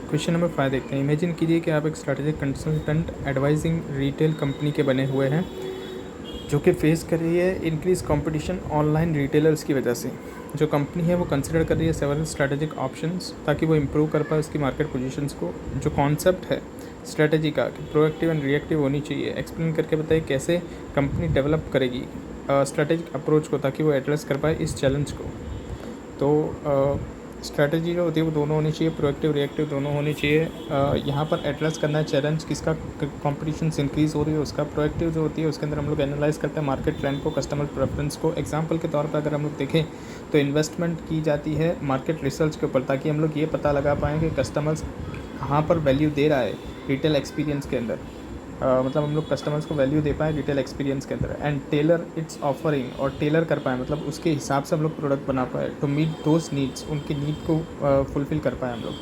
Question number 5 देखते हैं। Imagine कीजिए कि आप एक strategic consultant advising retail company के बने हुए हैं जो कि फेस कर रही है इंक्रीज कंपटीशन ऑनलाइन रिटेलर्स की वजह से। जो कंपनी है वो कंसिडर कर रही है सेवरल स्ट्रैटेजिक ऑप्शंस ताकि वो इम्प्रूव कर पाए उसकी मार्केट पोजीशंस को। जो कॉन्सेप्ट है स्ट्रैटेजी का कि प्रोएक्टिव एंड रिएक्टिव होनी चाहिए, एक्सप्लेन करके बताइए कैसे कंपनी डेवलप करेगी स्ट्रैटेजिक अप्रोच को ताकि वो एड्रेस कर पाए इस चैलेंज को। तो स्ट्रैटेजी जो होती है वो दोनों होनी चाहिए, प्रोएक्टिव रिएक्टिव दोनों होनी चाहिए। यहाँ पर एड्रेस करना है चैलेंज किसका, कंपटीशन इंक्रीज़ हो रही है उसका। प्रोएक्टिव जो होती है उसके अंदर हम लोग एनालाइज करते हैं मार्केट ट्रेंड को, कस्टमर प्रेफरेंस को। एग्जांपल के तौर पर अगर हम लोग देखें तो इन्वेस्टमेंट की जाती है मार्केट रिसर्च के ऊपर ताकि हम लोग ये पता लगा पाएँ कि कस्टमर्स कहाँ पर वैल्यू दे रहा है रिटेल एक्सपीरियंस के अंदर। मतलब हम लोग कस्टमर्स को वैल्यू दे पाएँ रिटेल एक्सपीरियंस के अंदर, एंड टेलर इट्स ऑफरिंग, और टेलर कर पाएँ मतलब उसके हिसाब से हम लोग प्रोडक्ट बना पाए टू मीट दोज नीड्स, उनकी नीड को फुलफ़िल कर पाएँ हम लोग।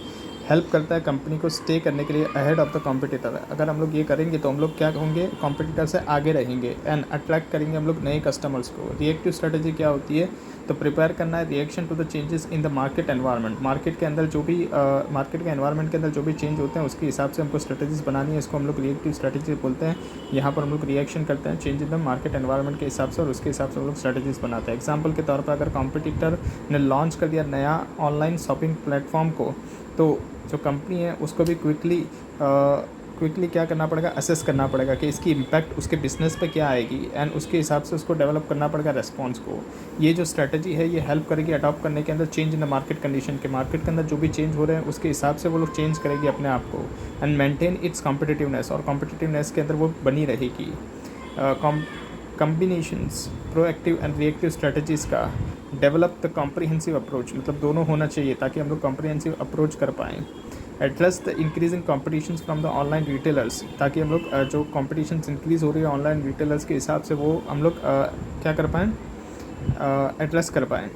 हेल्प करता है कंपनी को स्टे करने के लिए अहेड ऑफ द कॉम्पिटिटर। अगर हम लोग ये करेंगे तो हम लोग क्या होंगे, कॉम्पिटिटर से आगे रहेंगे एंड अट्रैक्ट करेंगे हम लोग नए कस्टमर्स को। रिएक्टिव स्ट्रेटजी क्या होती है, तो प्रिपेयर करना है reaction to the changes in the market environment. Market के अंदर जो भी मार्केट के एनवायरनमेंट के अंदर जो भी चेंज होते हैं उसके हिसाब से हमको स्ट्रेटजीज बनानी है, इसको हम लोग रिएक्टिव स्ट्रेटजी बोलते हैं। यहाँ पर हम लोग रिएक्शन करते हैं change in the market environment के हिसाब से और उसके हिसाब से हम लोग स्ट्रेटजीज बनाते हैं। एग्जाम्पल के तौर पर अगर कॉम्पिटिटर ने लॉन्च कर दिया नया ऑनलाइन शॉपिंग प्लेटफॉर्म को, तो जो कंपनी है उसको भी क्विकली क्या करना पड़ेगा, असेस करना पड़ेगा कि इसकी इम्पैक्ट उसके बिज़नेस पे क्या आएगी, एंड उसके हिसाब से उसको डेवलप करना पड़ेगा रेस्पॉन्स को। ये जो स्ट्रैटेजी है ये हेल्प करेगी अडॉप्ट करने के अंदर change in the market condition के। मार्केट के अंदर जो भी चेंज हो रहे हैं उसके हिसाब से वो लोग चेंज करेगी अपने आप को, एंड मेंटेन इट्स कॉम्पिटिटिवनेस, और कॉम्पिटिटिवनेस के अंदर वो बनी रहेगी। Combinations proactive and reactive strategies का डेवलप द कॉम्प्रिहेंसिव अप्रोच, मतलब दोनों होना चाहिए ताकि हम लोग कॉम्प्रिहेंसिव अप्रोच कर पाएँ। Address the increasing competition from the online retailers, ताकि हम लोग जो कॉम्पिटिशन इंक्रीज़ हो रही है ऑनलाइन रिटेलर्स के हिसाब से वो हम लोग क्या कर पाएँ, एड्रेस कर पाएँ।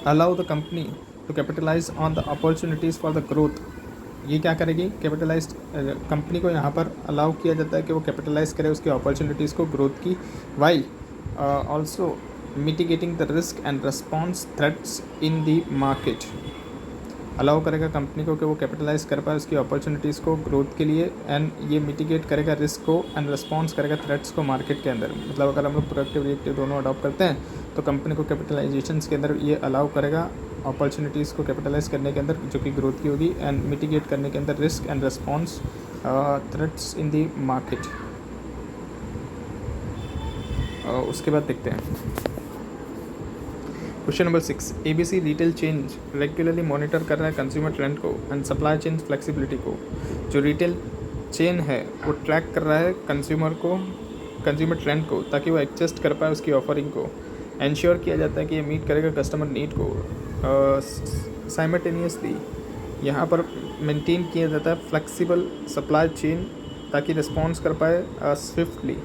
Allow the company to capitalise on the opportunities for the growth. ये क्या करेगी, कैपिटलाइज कंपनी को यहाँ पर अलाउ किया जाता है कि वो कैपिटलाइज करे उसकी अपॉर्चुनिटीज़ को, ग्रोथ की, while also mitigating the risk and response threats in the market. Allow करेगा कंपनी को कि वो कैपिटलाइज कर पाए उसकी अपॉर्चुनिटीज़ को ग्रोथ के लिए, एंड ये मिटिगेट करेगा रिस्क को एंड रिस्पॉन्स करेगा थ्रेट्स को मार्केट के अंदर। मतलब अगर हम लोग प्रोएक्टिव रिएक्टिव दोनों अडॉप्ट करते हैं तो कंपनी को कैपिटलाइजेशंस के अंदर ये अलाउ करेगा अपॉर्चुनिटीज़ को कैपिटलाइज करने के अंदर जो कि ग्रोथ की होगी, एंड मिटिगेट करने के अंदर risk and response threats in the market. उसके बाद देखते हैं question number 6। ABC retail change regularly monitor कर रहा है कंज्यूमर ट्रेंड को एंड सप्लाई चेन फ्लेक्सिबिलिटी को। जो रिटेल चेन है वो ट्रैक कर रहा है कंज्यूमर ट्रेंड को ताकि वो एडजस्ट कर पाए उसकी ऑफरिंग को। इंश्योर किया जाता है कि ये मीट करेगा कस्टमर नीड को। साइमल्टेनियसली यहाँ पर मेंटेन किया जाता है फ्लेक्सिबल सप्लाई चेन ताकि रिस्पॉन्स कर पाए स्विफ्टली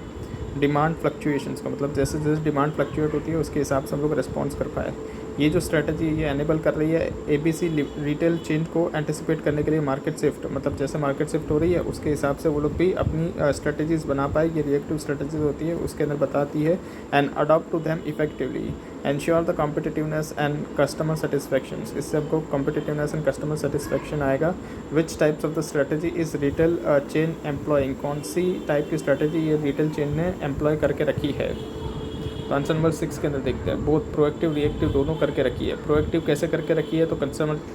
डिमांड फ्लक्चुएशंस का। मतलब जैसे जैसे डिमांड फ्लक्चुएट होती है उसके हिसाब से हम लोग रिस्पॉन्स कर पाए। ये जो स्ट्रैटेजी ये एनेबल कर रही है ABC रिटेल चेंज को एंटिसिपेट करने के लिए मार्केट शिफ्ट, मतलब जैसे मार्केट शिफ्ट हो रही है उसके हिसाब से वो लोग भी अपनी स्ट्रैटेजीज़ बना पाए। ये रिएक्टिव स्ट्रैटेजीज होती है उसके अंदर बताती है, and adopt to them effectively, ensure the competitiveness and customer satisfaction. इससे हमको कॉम्पिटिटिवनेस एंड कस्टमर सेटिस्फैक्शन आएगा। Which types of the strategy is retail chain employing, कौन सी टाइप की स्ट्रैटेजी ये रिटेल चेन ने एम्प्लॉय करके रखी है। तो आंसर नंबर 6 के अंदर देखते हैं बोथ प्रोएक्टिव रिएक्टिव दोनों करके रखी है। प्रोएक्टिव कैसे करके रखी है, तो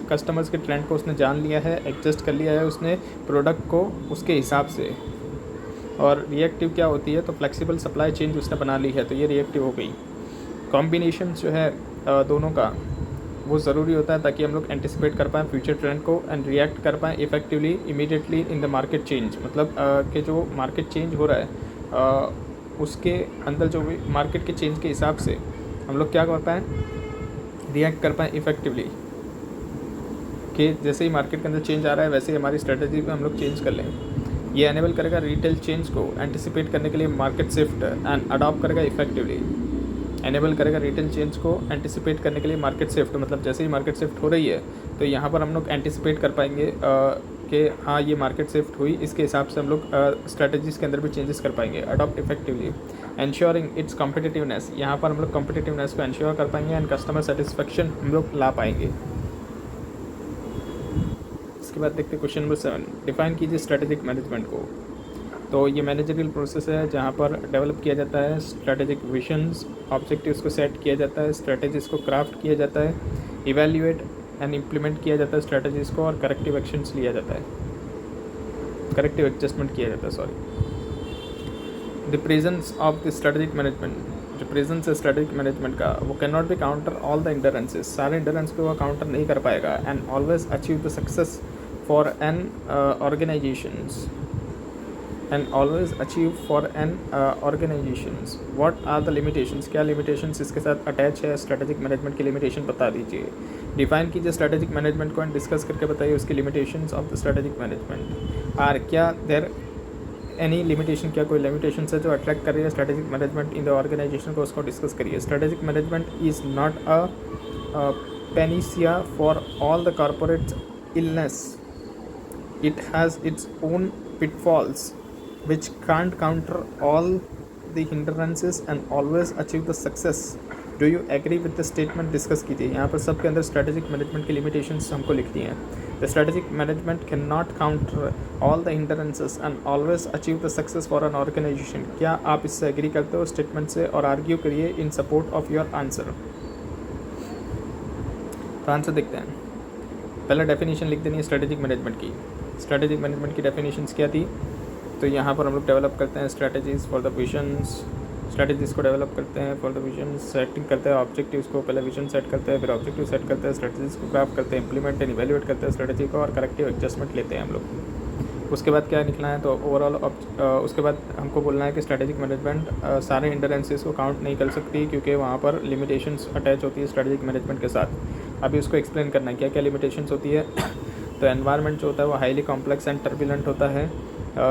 कस्टमर्स के ट्रेंड को उसने जान लिया है, एडजस्ट कर लिया है उसने प्रोडक्ट को उसके हिसाब से। और रिएक्टिव क्या होती है, तो फ्लेक्सिबल सप्लाई चेन उसने बना ली है, तो ये रिएक्टिव हो गई। कॉम्बिनेशन जो है दोनों का वो ज़रूरी होता है ताकि हम लोग एंटिसिपेट कर पाएँ फ्यूचर ट्रेंड को एंड रिएक्ट कर पाएँ effectively immediately in the market change. मतलब कि जो मार्केट चेंज हो रहा है उसके अंदर जो भी मार्केट के चेंज के हिसाब से हम लोग क्या कर पाएँ, रिएक्ट कर पाएँ इफेक्टिवली, कि जैसे ही मार्केट के अंदर चेंज आ रहा है वैसे ही हमारी स्ट्रेटजी पे हम लोग चेंज कर लें। ये एनेबल करेगा रिटेल चेंज को एंटिसिपेट करने के लिए मार्केट शिफ्ट एंड अडॉप्ट करेगा इफेक्टिवली। एनेबल करेगा रिटेल चेंज को एंटिसिपेट करने के लिए मार्केट शिफ्ट, मतलब जैसे ही मार्केट शिफ्ट हो रही है तो यहाँ पर हम लोग एंटिसिपेट कर पाएंगे कि हाँ ये मार्केट शिफ्ट हुई, इसके हिसाब से हम लोग स्ट्रेटजीज़ के अंदर भी चेंजेस कर पाएंगे। Adopt effectively, ensuring it's competitiveness, यहाँ पर हम लोग कॉम्पिटिटिवनेस को एंश्योर कर पाएंगे एंड कस्टमर सेटिस्फेक्शन हम लोग ला पाएंगे। इसके बाद देखते हैं क्वेश्चन नंबर 7, डिफाइन कीजिए स्ट्रेटेजिक मैनेजमेंट को। तो ये मैनेजरियल प्रोसेस है जहाँ पर डेवलप किया जाता है स्ट्रेटेजिक विजन्स, ऑब्जेक्टिव्स को सेट किया जाता है, स्ट्रेटेजीज़ को क्राफ्ट किया जाता है, इवेल्युएट एंड इम्प्लीमेंट किया जाता है स्ट्रेटेजीज़ को, और करेक्टिव एक्शंस लिया जाता है, करेक्टिव एडजस्टमेंट किया जाता है, sorry. The presence of the strategic management, जो प्रेजेंस है स्ट्रेटेजिक मैनेजमेंट का, वो can not be counter all the hindrances, सारे इंडरेंस को वो काउंटर नहीं कर पाएगा, and always achieve the success for an organisations, and always achieve for an organizations. What are the limitations, क्या limitations इसके साथ अटैच है, स्ट्रेटेजिक मैनेजमेंट की लिमिटेशन बता दीजिए। डिफाइन कीजिए स्ट्रेटेजिक मैनेजमेंट को एंड डिस्कस करके बताइए उसकी limitations of the strategic management are, क्या देयर एनी लिमिटेशन, क्या कोई लिमिटेशन है जो अट्रैक्ट कर रही है strategic management in the organisation को, उसको डिस्कस करिए। Strategic management is not a panacea for all the corporate illness, it has its own pitfalls which can't counter all the hindrances and always achieve the success. Do you agree with the statement? Discuss कीजिए। यहाँ पर सबके अंदर strategic management की limitations हमको लिखती हैं। The strategic management can not counter all the hindrances and always achieve the success for an organisation. क्या आप इससे एग्री करते हो स्टेटमेंट से, और आर्ग्यू करिए इन सपोर्ट ऑफ योर आंसर। तो आंसर देखते हैं। पहला डेफिनेशन लिख देनी है स्ट्रेटेजिक मैनेजमेंट की। स्ट्रेटेजिक मैनेजमेंट की डेफिनेशंस क्या थी, तो यहाँ पर हम लोग डेवलप करते हैं strategies for the visions, strategies को डेवलप करते हैं फॉर द विजन, सेटिंग करते हैं ऑब्जेक्टिव्स को, पहले विजन सेट करते हैं, फिर ऑब्जेक्टिव सेट करते हैं, स्ट्रेटजीज़ को क्राफ्ट करते हैं, इंप्लीमेंट एंड इवेल्युएट करते हैं स्ट्रेटजी को, और करेक्टिव एडजस्टमेंट लेते हैं हम लोग। उसके बाद क्या निकला है, तो ओवरऑल उसके बाद हमको बोलना है कि स्ट्रेटेजिक मैनेजमेंट सारे हिंडरेंसेस को काउंट नहीं कर सकती, क्योंकि वहाँ पर लिमिटेशंस अटैच होती है स्ट्रेटेजिक मैनेजमेंट के साथ। अभी उसको एक्सप्लेन करना है क्या क्या लिमिटेशंस होती है। तो एनवायरनमेंट जो होता है वो हाईली कॉम्प्लेक्स एंड टर्बुलेंट होता है।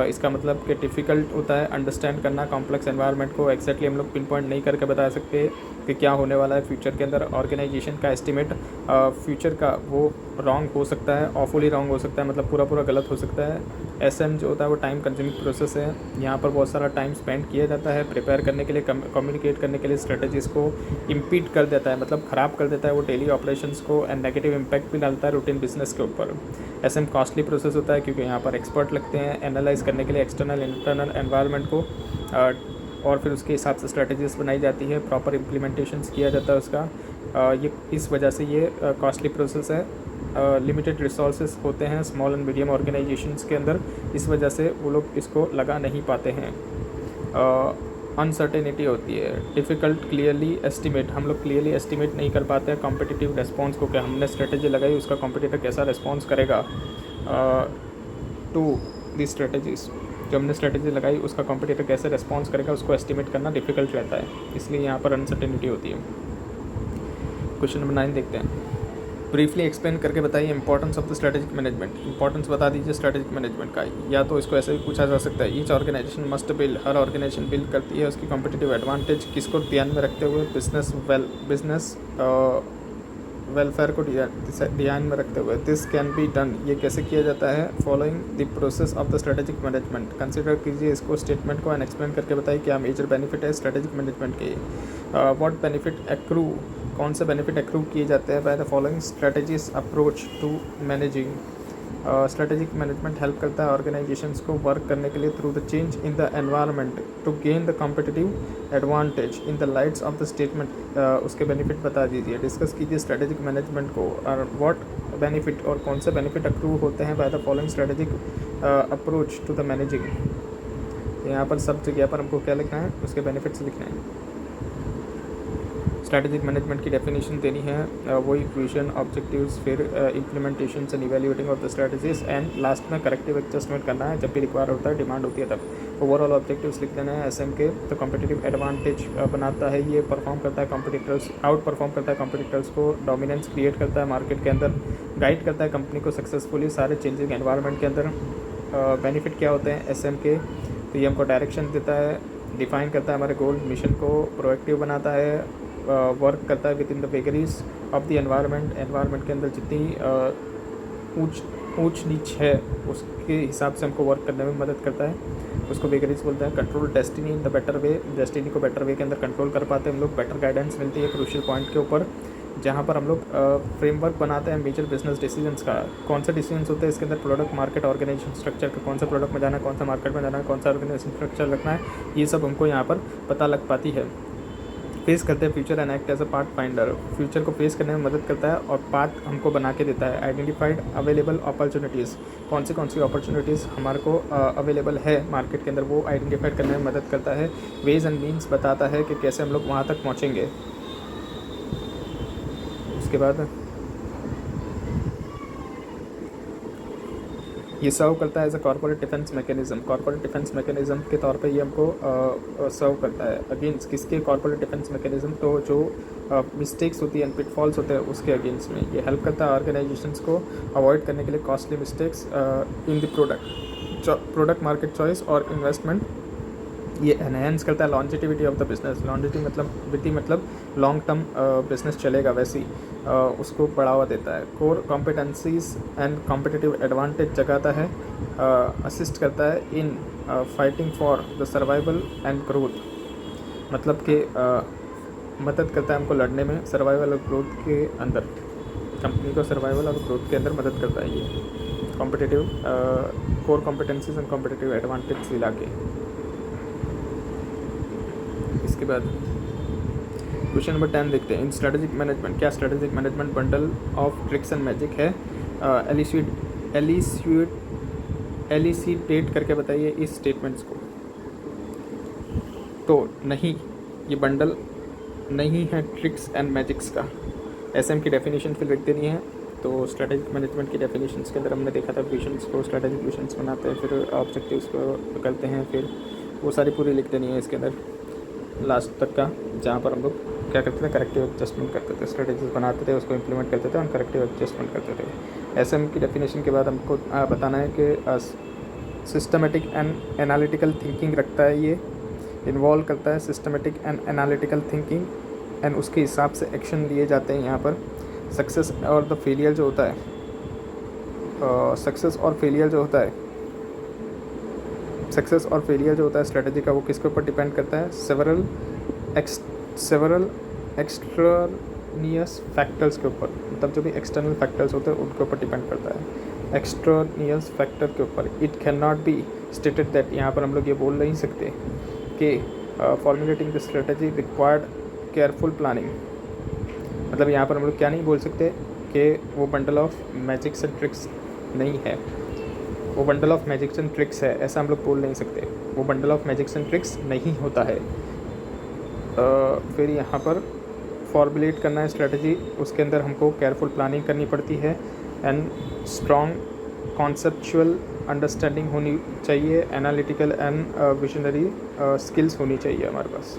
इसका मतलब कि डिफ़िकल्ट होता है अंडरस्टैंड करना कॉम्प्लेक्स एनवायरनमेंट को। एक्जैक्टली हम लोग पिन पॉइंट नहीं करके बता सकते कि क्या होने वाला है फ्यूचर के अंदर। ऑर्गेनाइजेशन का एस्टिमेट फ्यूचर का वो रॉन्ग हो सकता है, ऑफुली रॉन्ग हो सकता है, मतलब पूरा पूरा गलत हो सकता है। एसएम जो होता है वो टाइम कंज्यूमिंग प्रोसेस है। यहाँ पर बहुत सारा टाइम स्पेंड किया जाता है प्रिपेयर करने के लिए, कम्युनिकेट करने के लिए, स्ट्रेटजीज़ को इम्पीड कर देता है, मतलब ख़राब कर देता है वो डेली ऑपरेशंस को, एंड नेगेटिव इम्पैक्ट भी डालता है रूटीन बिजनेस के ऊपर। एसएम कॉस्टली प्रोसेस होता है क्योंकि यहाँ पर एक्सपर्ट लगते हैं एनालाइज करने के लिए एक्सटर्नल इंटरनल एनवायरनमेंट को, और फिर उसके हिसाब से स्ट्रेटजीज बनाई जाती है, प्रॉपर इम्प्लीमेंटेशंस किया जाता है उसका। ये इस वजह से ये कॉस्टली प्रोसेस है। लिमिटेड रिसोर्सेज होते हैं स्मॉल एंड मीडियम ऑर्गेनाइजेशंस के अंदर, इस वजह से वो लोग इसको लगा नहीं पाते हैं। अनसर्टेनिटी होती है, डिफ़िकल्ट क्लियरली एस्टिमेट, हम लोग क्लियरली एस्टिमेट नहीं कर पाते हैं कॉम्पिटिटिव रेस्पॉन्स को, क्या हमने स्ट्रेटजी लगाई उसका कॉम्पिटिटर कैसा रेस्पॉन्स करेगा टू दी स्ट्रेटजीज़। जो हमने स्ट्रेटजी लगाई उसका कॉम्पिटिटर कैसे रेस्पॉन्स करेगा उसको एस्टिमेट करना डिफ़िकल्ट रहता है, इसलिए यहाँ पर अनसर्टेनिटी होती है। क्वेश्चन नंबर 9 देखते हैं। ब्रीफली एक्सप्लेन करके बताइए importance of the strategic management. Importance बता दीजिए स्ट्रेटेजिक मैनेजमेंट का, या तो इसको ऐसे भी पूछा जा सकता है, ईच ऑर्गेनाइजेशन मस्ट बिल्ड, हर ऑर्गेनाइजेशन बिल्ड करती है उसकी कॉम्पिटिटिव एडवांटेज किसको ध्यान में रखते हुए, बिजनेस वेलफेयर को ध्यान में रखते हुए। दिस कैन बी डन, ये कैसे किया जाता है, following the process of the strategic management. Consider कीजिए इसको स्टेटमेंट को एंड एक्सप्लेन करके बताइए क्या मेजर बेनिफिट है स्ट्रेटेजिक मैनेजमेंट के। व्हाट बेनिफिट एक्रू, कौन से बेनिफिट एक्रू किए जाते हैं by the following strategies approach to managing. Strategic management help करता है ऑर्गेनाइजेशंस को वर्क करने के लिए through the change in the environment to gain the competitive advantage in the lights of the statement. उसके बेनिफिट बता दीजिए, डिस्कस कीजिए स्ट्रेटेजिक मैनेजमेंट को, और व्हाट बेनिफिट और कौन से बेनिफिट अक्रू होते हैं by the following strategic approach to the managing. यहाँ पर सब जगह पर हमको क्या लिखना है, उसके बेनिफिट्स लिखना है। स्ट्रैटेजिक मैनेजमेंट की डेफिनेशन देनी है, वही विजन, ऑब्जेक्टिव्स, फिर implementation and evaluating of the strategies, and last में करेक्टिव एडजस्टमेंट करना है जब भी रिक्वायर होता है, डिमांड होती है तब। ओवरऑल ऑब्जेक्टिव्स लिख देना है एसएम के। तो कॉम्पिटिटिव एडवांटेज बनाता है, ये परफॉर्म करता है कॉम्पिटिटर्स, आउट परफॉर्म करता है कॉम्पिटिटर्स को, डोमिनेंस क्रिएट करता है मार्केट के अंदर, गाइड करता है कंपनी को सक्सेसफुली सारे चेंजिंग एनवायरनमेंट के अंदर। बेनिफिट क्या होते हैं एसएम के, तो ये हमको डायरेक्शन देता है, डिफाइन करता है हमारे गोल मिशन को, प्रोएक्टिव बनाता है, वर्क करता है with in the vagaries of the environment के अंदर जितनी ऊंच नीच है उसके हिसाब से हमको वर्क करने में मदद करता है, उसको वेगरीज बोलते हैं। Control destiny in the better way, destiny को बेटर वे के अंदर कंट्रोल कर पाते हैं हम लोग, बेटर गाइडेंस मिलती है क्रूशियल पॉइंट के ऊपर। जहाँ पर हम लोग फ्रेमवर्क बनाते हैं मेजर बिजनेस डिसीजंस का। कौन सा डिसीजंस होते हैं इसके अंदर, प्रोडक्ट मार्केट ऑर्गेनाइजेशन स्ट्रक्चर का, कौन सा प्रोडक्ट में जाना है, कौन सा मार्केट में जाना है, कौन सा ऑर्गेनाइजेशन स्ट्रक्चर रखना है, ये सब हमको यहाँ पर पता लग पाती है। फेस करते हैं future and act as a path finder, future को फेस करने में मदद करता है और पाथ हमको बना के देता है। आइडेंटिफाइड अवेलेबल अपॉर्चुनिटीज़, कौन सी अपॉर्चुनिटीज़ हमारे को अवेलेबल है मार्केट के अंदर, वो आइडेंटिफाइड करने में मदद करता है। वेज एंड मीन्स बताता है कि कैसे हम लोग वहाँ तक पहुँचेंगे। उसके बाद ये सर्व करता है as a corporate defence mechanism, corporate defence mechanism के तौर पे ये हमको सर्व करता है। अगेंस्ट किसके, कॉर्पोरेट डिफेंस मैकेनिज्म, तो जो मिस्टेक्स होती हैं, पिटफॉल्स होते हैं, उसके अगेंस्ट में ये हेल्प करता है ऑर्गेनाइजेशंस को अवॉइड करने के लिए costly mistakes in the product market choice और इन्वेस्टमेंट। ये एनहेंस करता है longevity of the business, longevity मतलब लॉन्ग टर्म बिजनेस चलेगा वैसी, उसको बढ़ावा देता है। Core competencies and competitive advantage जगाता है, असिस्ट करता है in fighting for the survival and growth, मतलब कि मदद करता है हमको लड़ने में सर्वाइवल और ग्रोथ के अंदर, कंपनी को सर्वाइवल और ग्रोथ के अंदर मदद करता है ये competitive core competencies and competitive advantage मिला के। इसके बाद क्वेश्चन नंबर 10 देखते हैं। इन स्ट्रेटेजिक मैनेजमेंट, क्या strategic management bundle of tricks and magic है? एलिसिटेट करके बताइए इस स्टेटमेंट्स को। तो नहीं, ये बंडल नहीं है ट्रिक्स एंड मैजिक्स का। एसएम की डेफिनेशन फिर लिख देनी है। तो स्ट्रेटेजिक मैनेजमेंट की डेफिनेशंस के अंदर हमने देखा था विजन्स को, स्ट्रेटेजिक विजन्स बनाते हैं, फिर ऑब्जेक्टिव्स को करते हैं, फिर वो सारी पूरी लिख देनी है इसके अंदर लास्ट तक का, जहाँ पर हम लोग क्या करते थे, करेक्टिव एडजस्टमेंट करते थे, स्ट्रेटेजीज बनाते थे, उसको इम्प्लीमेंट करते थे और करेक्टिव एडजस्टमेंट करते थे। एसएम की डेफिनेशन के बाद हमको बताना है कि सिस्टमेटिक एंड एनालिटिकल थिंकिंग रखता है, ये इन्वॉल्व करता है systematic and analytical thinking and उसके हिसाब से एक्शन लिए जाते हैं यहाँ पर। सक्सेस और द फेलियर जो होता है, सक्सेस और फेलियर जो होता है स्ट्रेटजी का, वो किसके ऊपर डिपेंड करता है? सेवरल एक्सट्रानियस फैक्टर्स के ऊपर, मतलब जो भी एक्सटर्नल फैक्टर्स होते हैं उनके ऊपर डिपेंड करता है, एक्सट्रानियस फैक्टर के ऊपर। It can not be stated that, यहाँ पर हम लोग ये बोल नहीं सकते कि formulating the strategy required careful planning, मतलब यहाँ पर हम लोग क्या नहीं बोल सकते कि वो bundle of magics and tricks नहीं है, वो bundle of magics and tricks है, ऐसा हम लोग बोल नहीं सकते। वो bundle of magics and tricks नहीं होता है। फिर यहाँ पर फॉर्मुलेट करना है स्ट्रेटजी, उसके अंदर हमको केयरफुल प्लानिंग करनी पड़ती है एंड स्ट्रॉन्ग कॉन्सेप्चुअल अंडरस्टैंडिंग होनी चाहिए, एनालिटिकल एंड विजनरी स्किल्स होनी चाहिए हमारे पास।